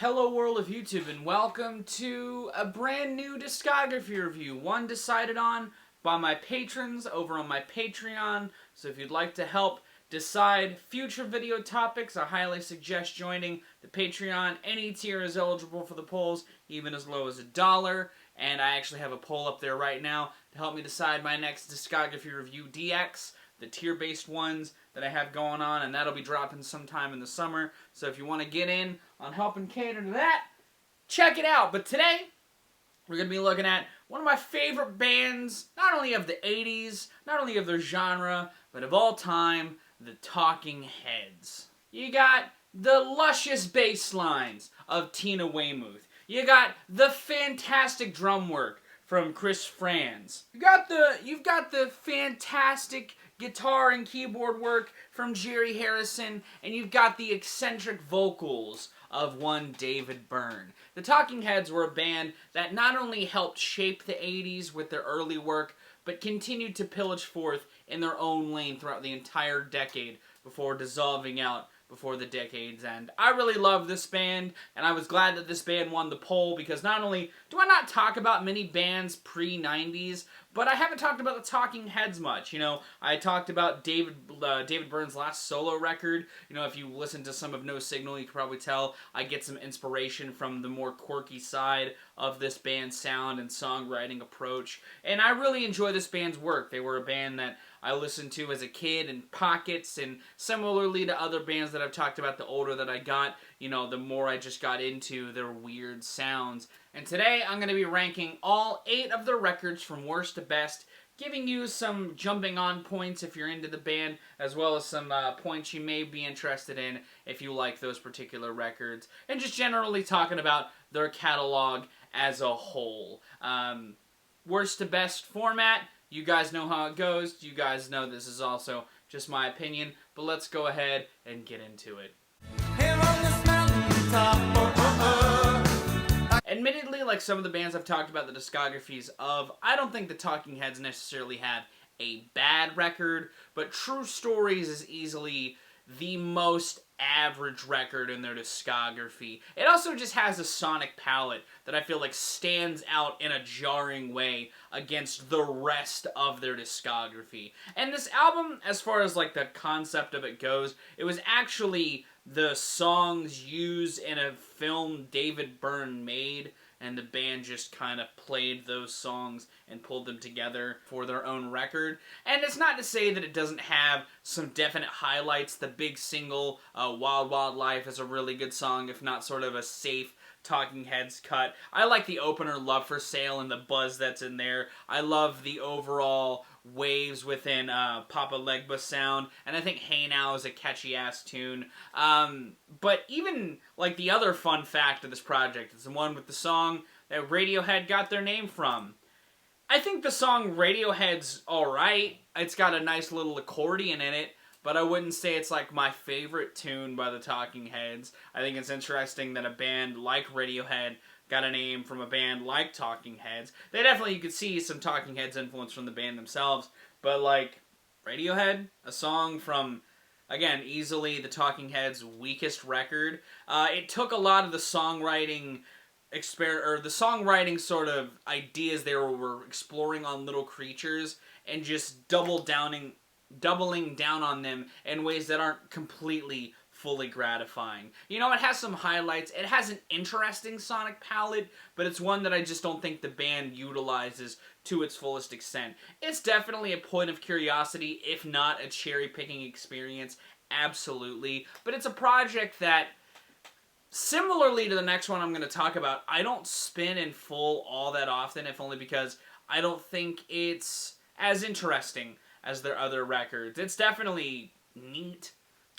Hello world of YouTube, and welcome to a brand new discography review, one decided on by my patrons over on my Patreon. So if you'd like to help decide future video topics, I highly suggest joining the Patreon. Any tier is eligible for the polls, even as low as $1. And I actually have a poll up there right now to help me decide my next discography review DX, the tier-based ones that I have going on, and that'll be dropping sometime in the summer. So if you want to get in on helping cater to that, check it out. But today, we're going to be looking at one of my favorite bands, not only of the 80s, not only of their genre, but of all time, the Talking Heads. You got the luscious bass lines of Tina Weymouth. You got the fantastic drum work from Chris Franz. You've got the fantastic guitar and keyboard work from Jerry Harrison, and you've got the eccentric vocals of one David Byrne. The Talking Heads were a band that not only helped shape the 80s with their early work, but continued to pillage forth in their own lane throughout the entire decade before dissolving out before the decade's end. I really love this band, and I was glad that this band won the poll, because not only do I not talk about many bands pre-90s, but I haven't talked about the Talking Heads much. You know, I talked about David Byrne's last solo record. You know, if you listen to some of No Signal, you can probably tell I get some inspiration from the more quirky side of this band's sound and songwriting approach. And I really enjoy this band's work. They were a band that I listened to as a kid in pockets, and similarly to other bands that I've talked about, the older that I got, you know, the more I just got into their weird sounds. And today, I'm going to be ranking all 8 of their records from worst to best, giving you some jumping on points if you're into the band, as well as some points you may be interested in if you like those particular records, and just generally talking about their catalog as a whole. Worst to best format, you guys know how it goes. You guys know this is also just my opinion, but let's go ahead and get into it. Here on this mountaintop, Admittedly, like some of the bands I've talked about the discographies of, I don't think the Talking Heads necessarily have a bad record, but True Stories is easily the most average record in their discography. It also just has a sonic palette that I feel like stands out in a jarring way against the rest of their discography. And this album, as far as like the concept of it goes, it was actually the songs used in a film David Byrne made, and the band just kind of played those songs and pulled them together for their own record. And it's not to say that it doesn't have some definite highlights. The big single, Wild Wild Life, is a really good song, if not sort of a safe Talking Heads cut. I like the opener, Love for Sale, and the buzz that's in there. I love the overall waves within Papa Legba sound, and I think Hey Now is a catchy-ass tune. But even, like, the other fun fact of this project is the one with the song that Radiohead got their name from. I think the song Radiohead's alright. It's got a nice little accordion in it, but I wouldn't say it's like my favorite tune by the Talking Heads. I think it's interesting that a band like Radiohead got a name from a band like Talking Heads. They definitely, you could see some Talking Heads influence from the band themselves, but like Radiohead, a song from, again, easily the Talking Heads' weakest record. It took a lot of the songwriting sort of ideas they were exploring on Little Creatures and just doubling down on them in ways that aren't completely fully gratifying. You know, it has some highlights. It has an interesting sonic palette, but it's one that I just don't think the band utilizes to its fullest extent. It's definitely a point of curiosity, if not a cherry-picking experience, absolutely. But it's a project that, similarly to the next one I'm going to talk about, I don't spin in full all that often, if only because I don't think it's as interesting as their other records. It's definitely neat.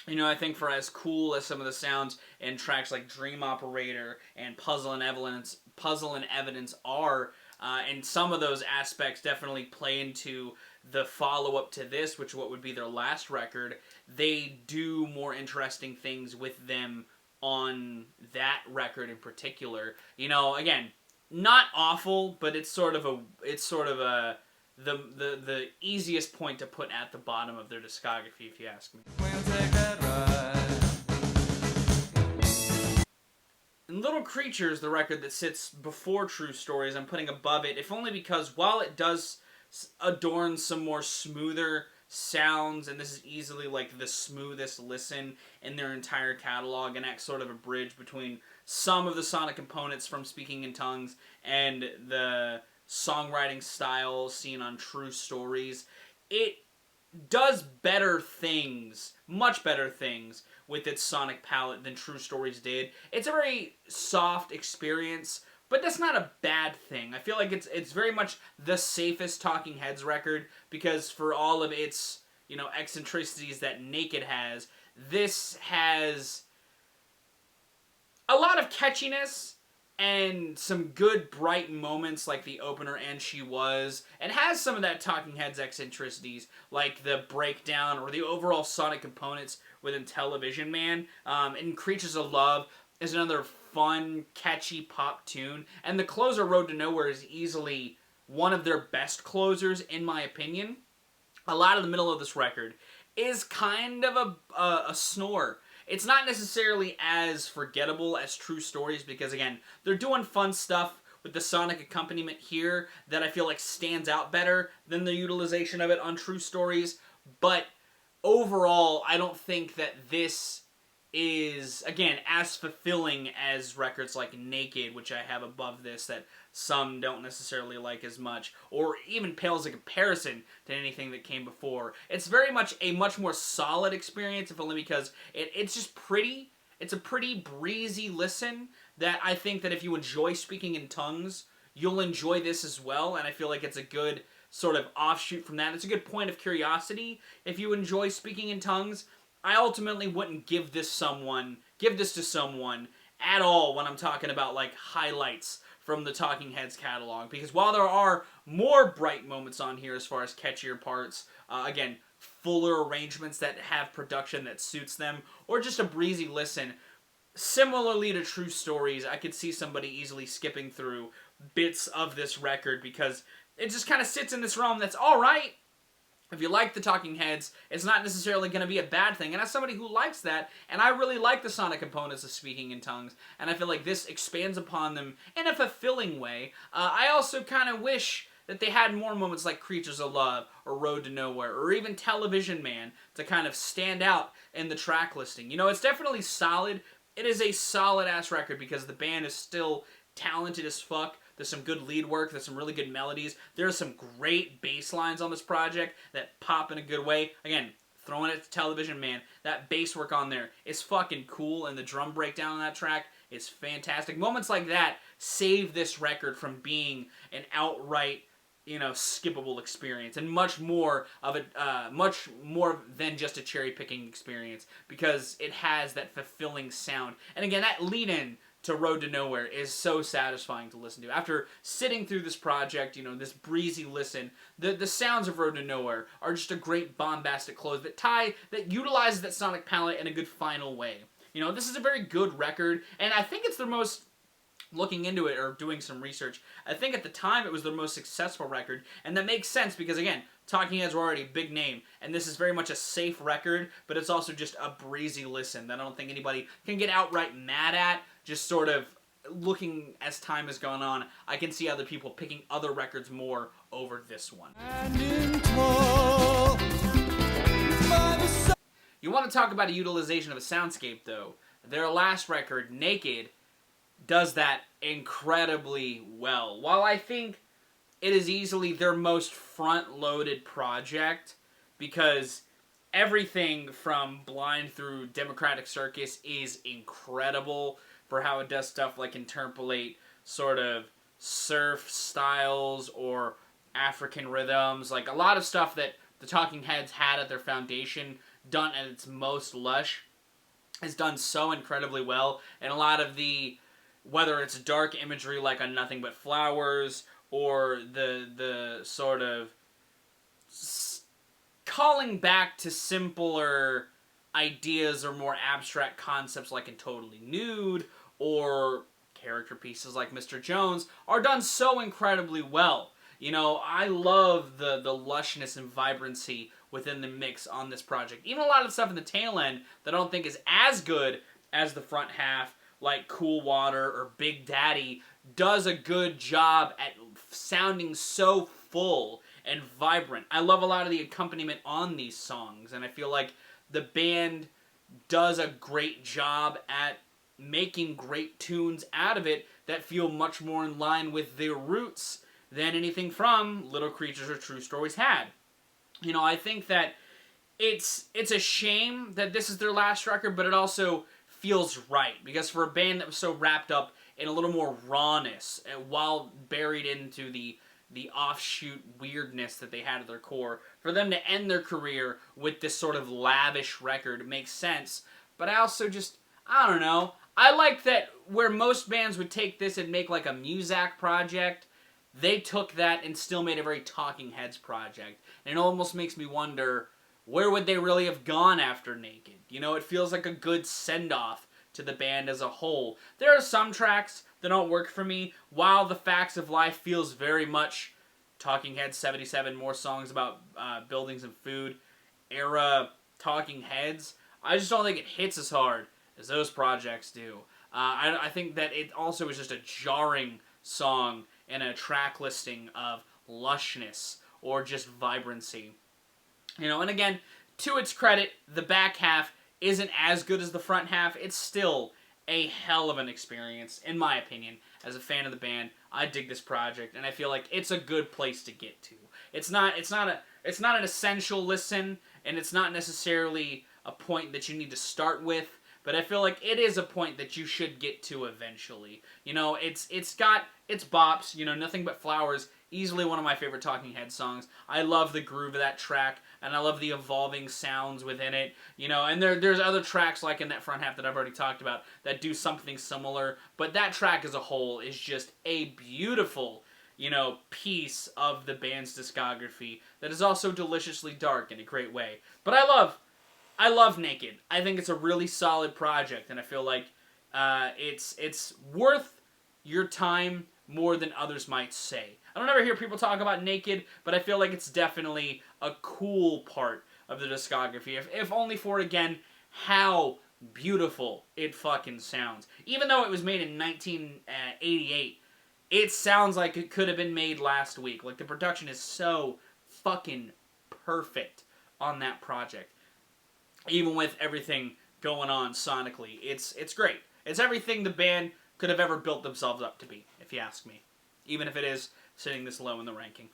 You know, I think for as cool as some of the sounds in tracks like Dream Operator and Puzzle and Evidence are, and some of those aspects definitely play into the follow-up to this, which what would be their last record, they do more interesting things with them on that record in particular. You know, again, not awful, but it's sort of the easiest point to put at the bottom of their discography, if you ask me. we'll take that ride. And Little Creatures, the record that sits before True Stories, I'm putting above it, if only because while it does adorn some more smoother sounds, and this is easily like the smoothest listen in their entire catalog, and acts sort of a bridge between some of the sonic components from Speaking in Tongues and the songwriting style seen on True Stories, it does better things, much better things, with its sonic palette than True Stories did. It's a very soft experience, but that's not a bad thing. I feel like it's very much the safest Talking Heads record, because for all of its, you know, eccentricities that Naked has, this has a lot of catchiness and some good bright moments like the opener And She Was, and has some of that Talking Heads eccentricities like the breakdown or the overall sonic components within Television Man. And Creatures of Love is another fun, catchy pop tune, and the closer Road to Nowhere is easily one of their best closers in my opinion. A lot of the middle of this record is kind of a snore. It's not necessarily as forgettable as True Stories because, again, they're doing fun stuff with the sonic accompaniment here that I feel like stands out better than the utilization of it on True Stories. But overall, I don't think that this is, again, as fulfilling as records like Naked, which I have above this, that some don't necessarily like as much, or even pales in comparison to anything that came before. It's very much a much more solid experience, if only because it's just pretty. It's a pretty breezy listen that I think that if you enjoy Speaking in Tongues, you'll enjoy this as well, and I feel like it's a good sort of offshoot from that. It's a good point of curiosity if you enjoy Speaking in Tongues. I ultimately wouldn't give this to someone at all when I'm talking about like highlights from the Talking Heads catalog, because while there are more bright moments on here as far as catchier parts, again, fuller arrangements that have production that suits them, or just a breezy listen, similarly to True Stories, I could see somebody easily skipping through bits of this record because it just kind of sits in this realm that's alright. If you like the Talking Heads, it's not necessarily going to be a bad thing. And as somebody who likes that, and I really like the sonic components of Speaking in Tongues, and I feel like this expands upon them in a fulfilling way, I also kind of wish that they had more moments like Creatures of Love, or Road to Nowhere, or even Television Man to kind of stand out in the track listing. You know, it's definitely solid. It is a solid-ass record because the band is still talented as fuck. There's some good lead work. There's some really good melodies. There are some great bass lines on this project that pop in a good way. Again, throwing it to Television Man. That bass work on there is fucking cool, and the drum breakdown on that track is fantastic. Moments like that save this record from being an outright, you know, skippable experience, and much more than just a cherry-picking experience, because it has that fulfilling sound. And again, that lead-in to Road to Nowhere is so satisfying to listen to. After sitting through this project, you know, this breezy listen, the sounds of Road to Nowhere are just a great bombastic close that utilizes that sonic palette in a good final way. You know, this is a very good record, and I think it's their most, looking into it or doing some research, I think at the time it was their most successful record, and that makes sense because, again, Talking Heads were already a big name, and this is very much a safe record, but it's also just a breezy listen that I don't think anybody can get outright mad at. Just sort of looking as time has gone on, I can see other people picking other records more over this one. You want to talk about a utilization of a soundscape, though. Their last record, Naked, does that incredibly well. While I think it is easily their most front-loaded project, because everything from Blind through Democratic Circus is incredible for how it does stuff like interpolate sort of surf styles or African rhythms. Like, a lot of stuff that the Talking Heads had at their foundation, done at its most lush, is done so incredibly well. And a lot of the, whether it's dark imagery like on Nothing But Flowers, or the sort of calling back to simpler ideas or more abstract concepts like in Totally Nude, or character pieces like Mr. Jones, are done so incredibly well. You know, I love the lushness and vibrancy within the mix on this project. Even a lot of stuff in the tail end that I don't think is as good as the front half, like Cool Water or Big Daddy does a good job at sounding so full and vibrant. I love a lot of the accompaniment on these songs, and I feel like the band does a great job at making great tunes out of it that feel much more in line with their roots than anything from Little Creatures or True Stories had. You know, I think that it's a shame that this is their last record, but it also feels right, because for a band that was so wrapped up in a little more rawness while buried into the offshoot weirdness that they had at their core, for them to end their career with this sort of lavish record makes sense. But I also just, I don't know, I like that where most bands would take this and make like a Muzak project, they took that and still made a very Talking Heads project. And it almost makes me wonder, where would they really have gone after Naked? You know, it feels like a good send-off to the band as a whole. There are some tracks that don't work for me, while The Facts of Life feels very much Talking Heads 77, more songs about buildings and food, era Talking Heads. I just don't think it hits as hard as those projects do. I think that it also is just a jarring song and a track listing of lushness or just vibrancy. You know, and again, to its credit, the back half isn't as good as the front half. It's still a hell of an experience, in my opinion. As a fan of the band, I dig this project, and I feel like it's a good place to get to. It's not an essential listen, and it's not necessarily a point that you need to start with, but I feel like it is a point that you should get to eventually. You know, it's got its bops. You know, Nothing But Flowers, easily one of my favorite Talking Heads songs. I love the groove of that track, and I love the evolving sounds within it. You know, and there's other tracks like in that front half that I've already talked about that do something similar, but that track as a whole is just a beautiful, you know, piece of the band's discography that is also deliciously dark in a great way. But I love Naked. I think it's a really solid project, and I feel like it's worth your time more than others might say. I don't ever hear people talk about Naked, but I feel like it's definitely a cool part of the discography, if only for, again, how beautiful it fucking sounds. Even though it was made in 1988, it sounds like it could have been made last week. Like, the production is so fucking perfect on that project. Even with everything going on sonically, it's great. It's everything the band could have ever built themselves up to be, if you ask me. Even if it is sitting this low in the ranking.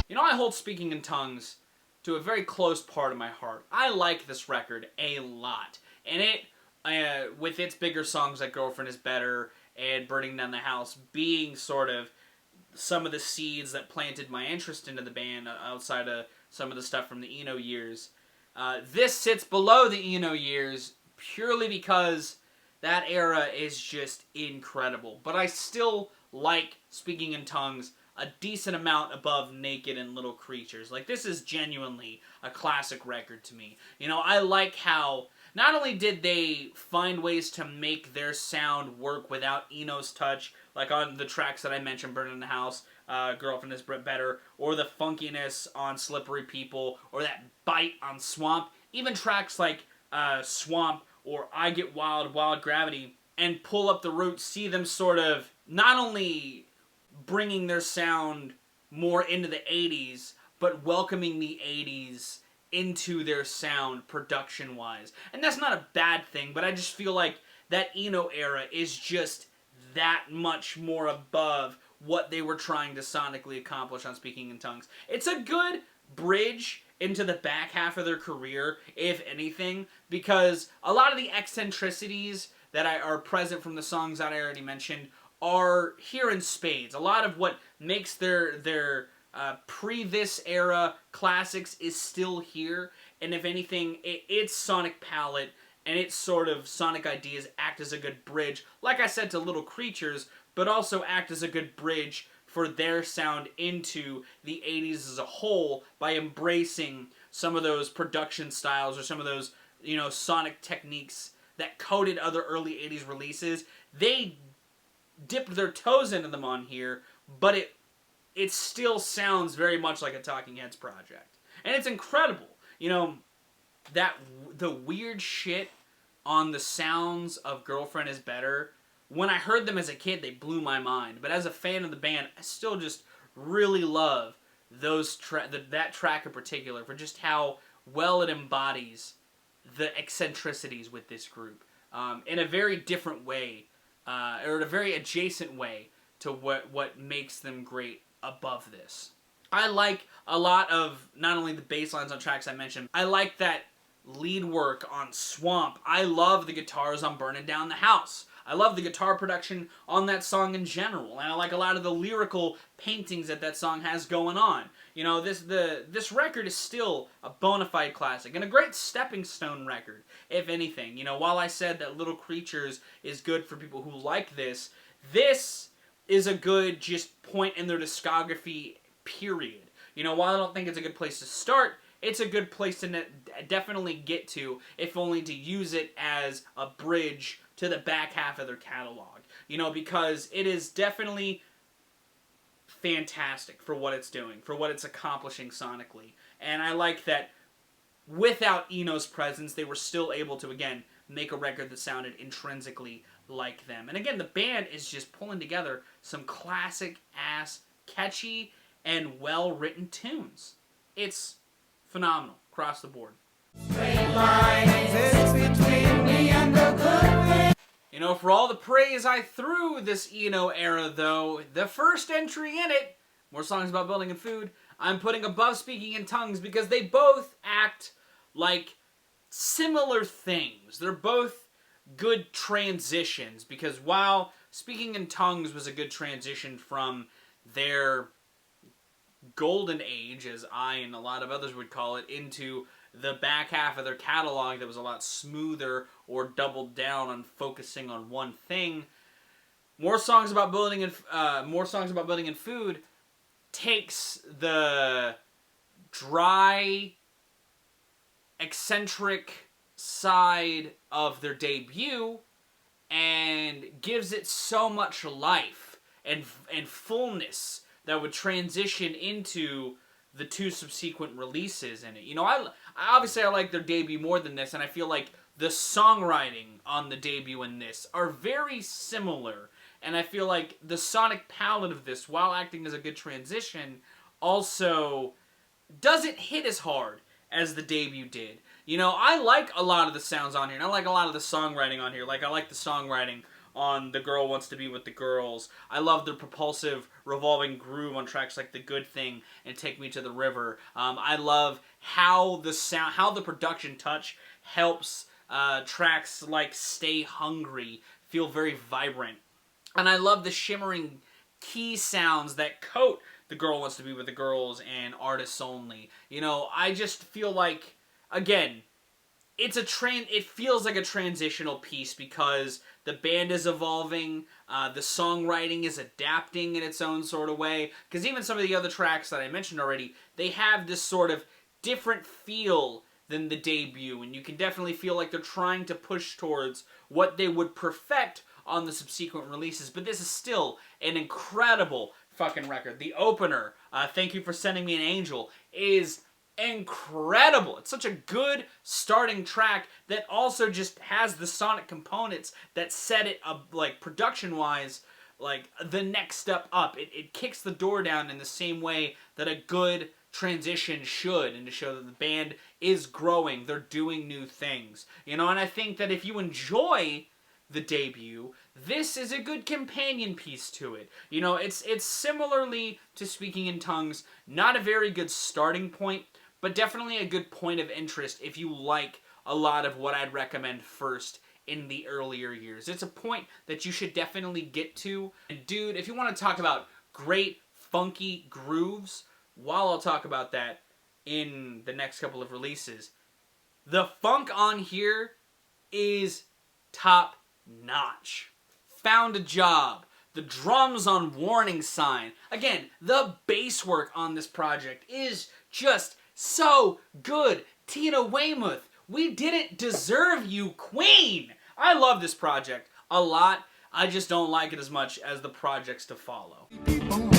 You know, I hold Speaking in Tongues to a very close part of my heart. I like this record a lot. And it, with its bigger songs like Girlfriend is Better and Burning Down the House, being sort of some of the seeds that planted my interest into the band outside of some of the stuff from the Eno years. This sits below the Eno years purely because that era is just incredible. But I still like Speaking in Tongues a decent amount above Naked and Little Creatures. Like, this is genuinely a classic record to me. You know, I like how not only did they find ways to make their sound work without Eno's touch, like on the tracks that I mentioned, Burning in the House, Girlfriend is Better, or the funkiness on Slippery People, or that bite on Swamp, even tracks like Swamp or I Get Wild, Wild Gravity, and Pull Up the Roots, see them sort of not only bringing their sound more into the 80s, but welcoming the 80s into their sound production-wise. And that's not a bad thing, but I just feel like that Eno era is just that much more above what they were trying to sonically accomplish on Speaking in Tongues. It's a good bridge into the back half of their career, if anything, because a lot of the eccentricities that are present from the songs that I already mentioned are here in spades. A lot of what makes their pre-this era classics is still here, and if anything, its sonic palette and its sort of sonic ideas act as a good bridge, like I said, to Little Creatures, but also act as a good bridge for their sound into the 80s as a whole by embracing some of those production styles or some of those, you know, sonic techniques that coded other early 80s releases. They dipped their toes into them on here, but it still sounds very much like a Talking Heads project. And it's incredible. You know, the weird shit on the sounds of Girlfriend is Better, when I heard them as a kid, they blew my mind. But as a fan of the band, I still just really love that track in particular for just how well it embodies the eccentricities with this group in a very different way, or in a very adjacent way to what makes them great above this. I like a lot of not only the bass lines on tracks I mentioned, I like that lead work on Swamp. I love the guitars on Burning Down the House. I love the guitar production on that song in general, and I like a lot of the lyrical paintings that song has going on. You know, this record is still a bona fide classic, and a great stepping stone record, if anything. You know, while I said that Little Creatures is good for people who like this is a good just point in their discography, period. You know, while I don't think it's a good place to start, it's a good place to definitely get to, if only to use it as a bridge to the back half of their catalog. You know, because it is definitely fantastic for what it's doing, for what it's accomplishing sonically. And I like that without Eno's presence, they were still able to, again, make a record that sounded intrinsically like them. And again, the band is just pulling together some classic-ass, catchy, and well-written tunes. It's phenomenal across the board. You know, for all the praise I threw this Eno era, though, the first entry in it, More Songs About Building and Food, I'm putting above Speaking in Tongues because they both act like similar things. They're both good transitions, because while Speaking in Tongues was a good transition from their golden age, as I and a lot of others would call it, into the back half of their catalog that was a lot smoother or doubled down on focusing on one thing, More Songs About Building and Food takes the dry, eccentric side of their debut and gives it so much life and fullness that would transition into the two subsequent releases in it. You know, I obviously like their debut more than this, and I feel like the songwriting on the debut and this are very similar, and I feel like the sonic palette of this, while acting as a good transition, also doesn't hit as hard as the debut did. You know, I like a lot of the sounds on here, and I like a lot of the songwriting on here. Like, I like the songwriting on The Girl Wants to Be With the Girls. I love the propulsive, revolving groove on tracks like The Good Thing and Take Me to the River. I love how the production touch helps tracks like Stay Hungry feel very vibrant. And I love the shimmering key sounds that coat The Girl Wants to Be With the Girls and Artists Only. You know, I just feel like, again, it feels like a transitional piece because the band is evolving, the songwriting is adapting in its own sort of way, because even some of the other tracks that I mentioned already, they have this sort of different feel than the debut, and you can definitely feel like they're trying to push towards what they would perfect on the subsequent releases, but this is still an incredible fucking record. The opener, Thank You for Sending Me an Angel, is incredible. It's such a good starting track that also just has the sonic components that set it up, like, production-wise, like, the next step up. It kicks the door down in the same way that a good transition should, and to show that the band is growing, they're doing new things. You know, and I think that if you enjoy the debut, this is a good companion piece to it. You know, it's similarly to Speaking in Tongues, not a very good starting point, but definitely a good point of interest if you like a lot of what I'd recommend first in the earlier years. It's a point that you should definitely get to. And dude, if you want to talk about great funky grooves, while I'll talk about that in the next couple of releases, the funk on here is top notch. Found a Job, the drums on Warning Sign. Again, the bass work on this project is just so good. Tina Weymouth, we didn't deserve you, queen. I love this project a lot. I just don't like it as much as the projects to follow. People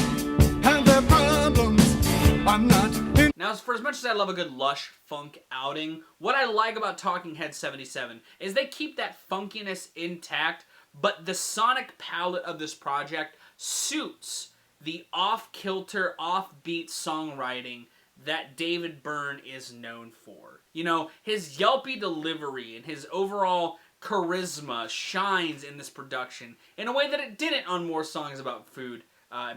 have their problems. I'm not Now, for as much as I love a good lush funk outing, what I like about Talking Heads 77 is they keep that funkiness intact, but the sonic palette of this project suits the off-kilter, off-beat songwriting that David Byrne is known for. You know, his yelpy delivery and his overall charisma shines in this production in a way that it didn't on more songs about food,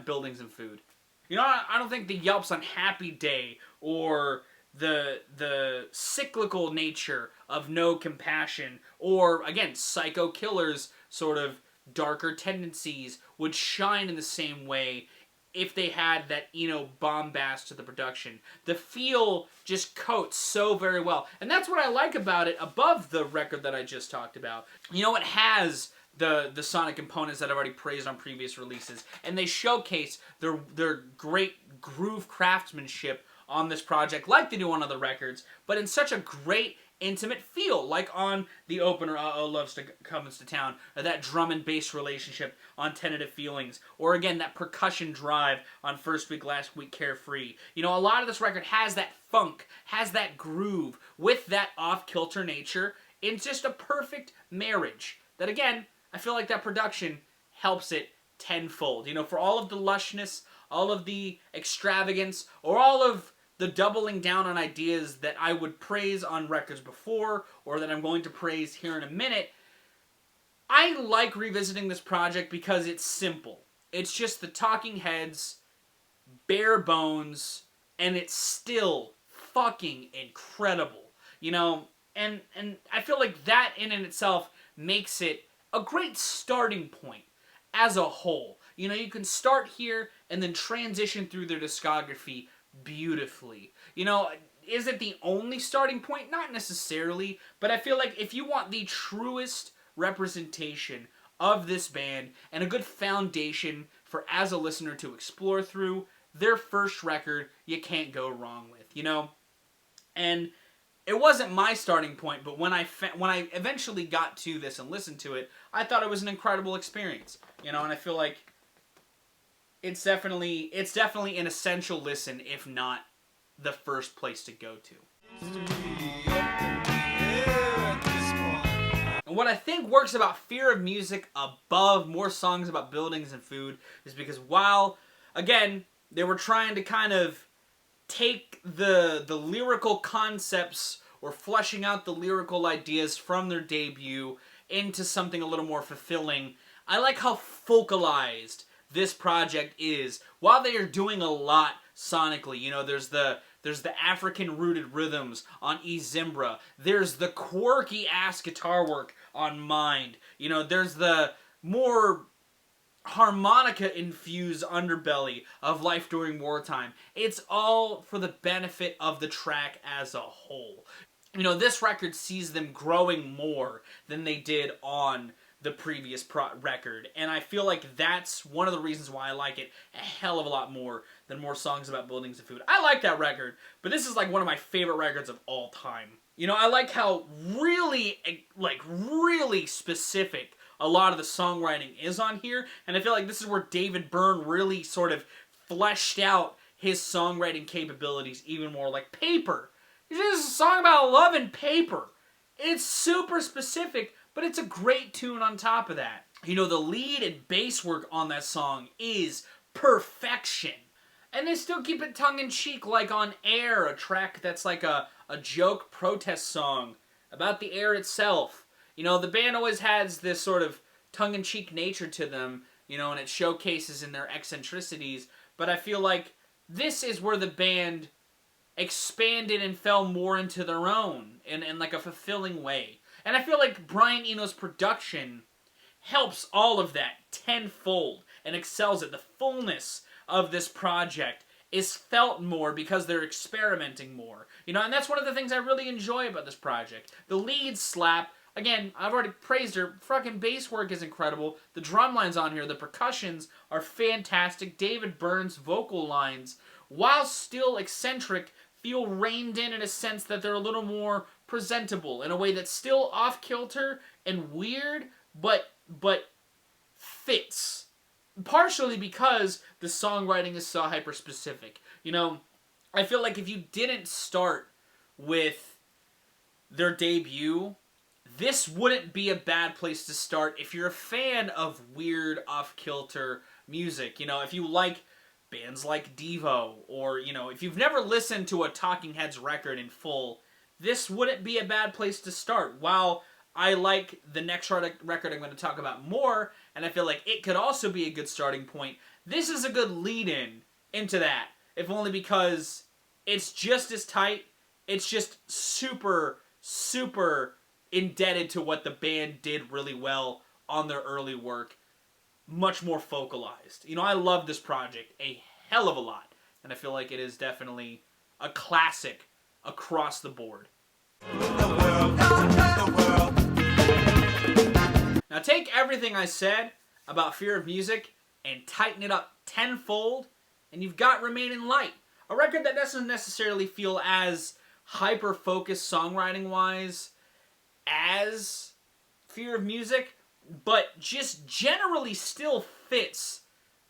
buildings and food. You know, I don't think the yelps on Happy Day or the cyclical nature of No Compassion or, again, Psycho Killer's sort of darker tendencies would shine in the same way if they had that Eno bombast to the production. The feel just coats so very well. And that's what I like about it above the record that I just talked about. You know, it has the sonic components that I've already praised on previous releases, and they showcase their great groove craftsmanship on this project like they do on other records, but in such a great intimate feel, like on the opener, Uh-Oh Loves Comes to Town, or that drum and bass relationship on Tentative Feelings, or again, that percussion drive on First Week, Last Week, Carefree. You know, a lot of this record has that funk, has that groove, with that off-kilter nature. It's just a perfect marriage that, again, I feel like that production helps it tenfold. You know, for all of the lushness, all of the extravagance, or all of the doubling down on ideas that I would praise on records before, or that I'm going to praise here in a minute, I like revisiting this project because it's simple. It's just the Talking Heads, bare bones, and it's still fucking incredible. You know, and I feel like that in and itself makes it a great starting point as a whole. You know, you can start here and then transition through their discography beautifully. You know, is it the only starting point? Not necessarily, but I feel like if you want the truest representation of this band and a good foundation for as a listener to explore through, their first record you can't go wrong with, you know? And it wasn't my starting point, but when I eventually got to this and listened to it, I thought it was an incredible experience. You know, and I feel like it's definitely an essential listen, if not the first place to go to. And what I think works about Fear of Music above more songs about buildings and food is because while, again, they were trying to kind of take the lyrical concepts or fleshing out the lyrical ideas from their debut into something a little more fulfilling, I like how focalized this project is. While they are doing a lot sonically, you know, there's the African-rooted rhythms on E Zimbra. There's the quirky-ass guitar work on Mind. You know, there's the more harmonica-infused underbelly of Life During Wartime. It's all for the benefit of the track as a whole. You know, this record sees them growing more than they did on the previous record, and I feel like that's one of the reasons why I like it a hell of a lot more than more songs about buildings and food. I like that record, but this is like one of my favorite records of all time. You know, I like how really specific a lot of the songwriting is on here, and I feel like this is where David Byrne really sort of fleshed out his songwriting capabilities even more. Like Paper. This is a song about love and paper. It's super specific, but it's a great tune on top of that. You know, the lead and bass work on that song is perfection. And they still keep it tongue-in-cheek, like on Air, a track that's like a joke protest song about the air itself. You know, the band always has this sort of tongue-in-cheek nature to them, you know, and it showcases in their eccentricities, but I feel like this is where the band expanded and fell more into their own in like a fulfilling way. And I feel like Brian Eno's production helps all of that tenfold and excels it. The fullness of this project is felt more because they're experimenting more. You know, and that's one of the things I really enjoy about this project. The lead slap, again, I've already praised her. Fucking bass work is incredible. The drum lines on here, the percussions are fantastic. David Byrne's vocal lines, while still eccentric, feel reined in a sense that they're a little more presentable in a way that's still off-kilter and weird, but fits. Partially because the songwriting is so hyper-specific. You know, I feel like if you didn't start with their debut, this wouldn't be a bad place to start if you're a fan of weird, off-kilter music. If you like bands like Devo, or, if you've never listened to a Talking Heads record in full, this wouldn't be a bad place to start. While I like the next record I'm going to talk about more, and I feel like it could also be a good starting point, this is a good lead-in into that, if only because it's just as tight, it's just super, super indebted to what the band did really well on their early work. Much more focalized. I love this project a hell of a lot, and I feel like it is definitely a classic across the board. Now take everything I said about Fear of Music and tighten it up tenfold, and you've got Remain in Light. A record that doesn't necessarily feel as hyper-focused songwriting-wise as Fear of Music, but just generally still fits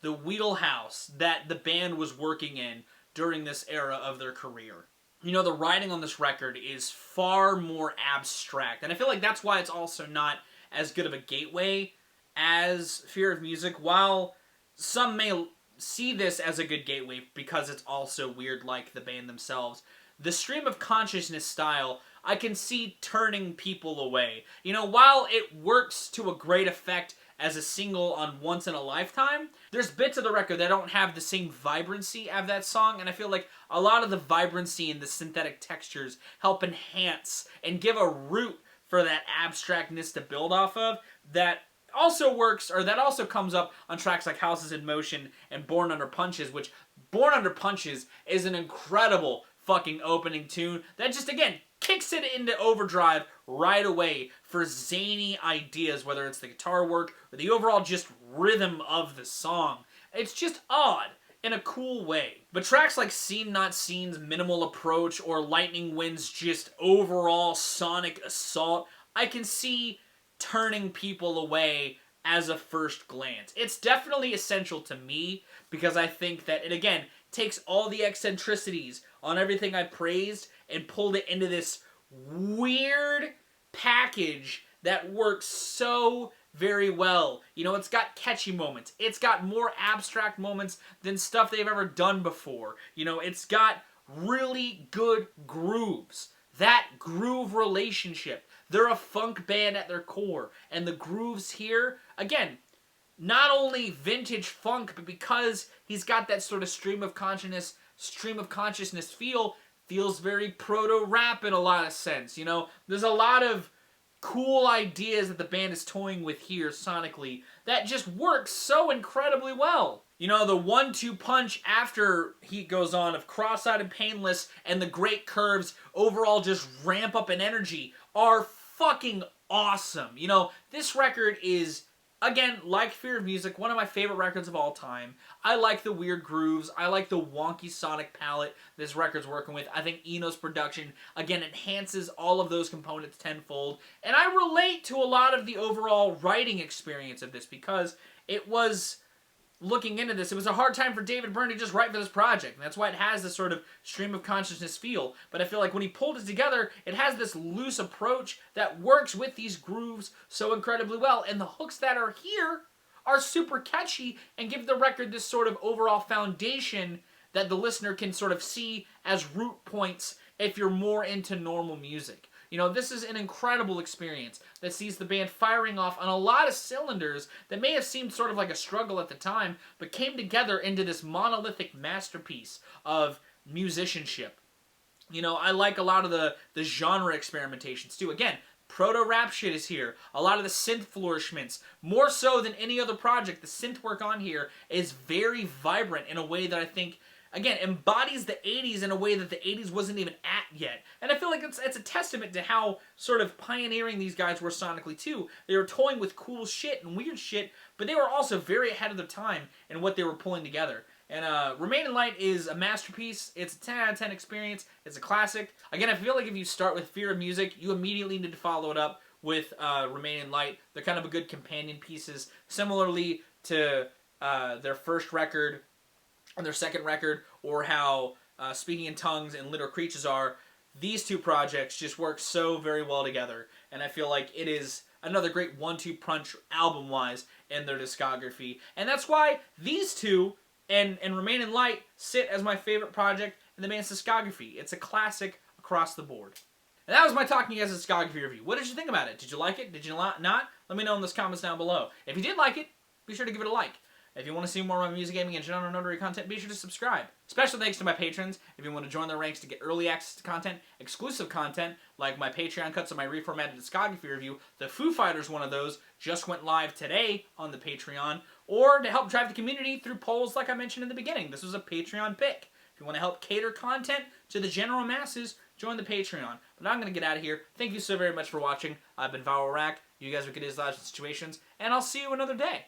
the wheelhouse that the band was working in during this era of their career. The writing on this record is far more abstract, and I feel like that's why it's also not as good of a gateway as Fear of Music, while some may see this as a good gateway because it's also weird like the band themselves. The stream of consciousness style, I can see turning people away. While it works to a great effect as a single on Once in a Lifetime, there's bits of the record that don't have the same vibrancy of that song, and I feel like a lot of the vibrancy and the synthetic textures help enhance and give a root for that abstractness to build off of that also works, or that also comes up on tracks like Houses in Motion and Born Under Punches, which Born Under Punches is an incredible fucking opening tune that just, again, kicks it into overdrive right away for zany ideas, whether it's the guitar work or the overall just rhythm of the song. It's just odd in a cool way. But tracks like Seen Not Seen's minimal approach or Lightning Wind's just overall sonic assault, I can see turning people away as a first glance. It's definitely essential to me because I think that it, again, takes all the eccentricities on everything I praised and pulled it into this weird package that works so very well. It's got catchy moments. It's got more abstract moments than stuff they've ever done before. It's got really good grooves. That groove relationship. They're a funk band at their core. And the grooves here, again, not only vintage funk, but because he's got that sort of stream of consciousness feel, feels very proto-rap in a lot of sense. There's a lot of cool ideas that the band is toying with here sonically that just works so incredibly well. The 1-2 punch after he goes on of Cross-Eyed and Painless and the great curves overall just ramp up in energy are fucking awesome. This record is, again, like Fear of Music, one of my favorite records of all time. I like the weird grooves. I like the wonky sonic palette this record's working with. I think Eno's production, again, enhances all of those components tenfold. And I relate to a lot of the overall writing experience of this because it was, looking into this, it was a hard time for David Byrne to just write for this project. And that's why it has this sort of stream of consciousness feel. But I feel like when he pulled it together, it has this loose approach that works with these grooves so incredibly well. And the hooks that are here are super catchy and give the record this sort of overall foundation that the listener can sort of see as root points if you're more into normal music. This is an incredible experience that sees the band firing off on a lot of cylinders that may have seemed sort of like a struggle at the time, but came together into this monolithic masterpiece of musicianship. I like a lot of the genre experimentations too. Again, proto-rap shit is here. A lot of the synth flourishments, more so than any other project, the synth work on here is very vibrant in a way that I think, again, embodies the 80s in a way that the 80s wasn't even at yet. And I feel like it's a testament to how sort of pioneering these guys were sonically too. They were toying with cool shit and weird shit, but they were also very ahead of their time in what they were pulling together. And Remain in Light is a masterpiece. It's a 10 out of 10 experience. It's a classic. Again, I feel like if you start with Fear of Music, you immediately need to follow it up with Remain in Light. They're kind of a good companion pieces. Similarly to their first record and their second record, or how Speaking in Tongues and Little Creatures are, these two projects just work so very well together, and I feel like it is another great 1-2 punch album-wise in their discography. And that's why these two and Remain in Light sit as my favorite project in the band's discography. It's a classic across the board. And that was my Talking Heads discography review. What did you think about it? Did you like it? Did you not? Let me know in the comments down below. If you did like it, be sure to give it a like. If you want to see more of my music, gaming, and general notary content, be sure to subscribe. Special thanks to my patrons. If you want to join their ranks to get early access to content, exclusive content, like my Patreon cuts of my reformatted discography review, the Foo Fighters one of those just went live today on the Patreon, or to help drive the community through polls like I mentioned in the beginning. This was a Patreon pick. If you want to help cater content to the general masses, join the Patreon. But I'm going to get out of here. Thank you so very much for watching. I've been Vowel Rack. You guys are good at situations, and I'll see you another day.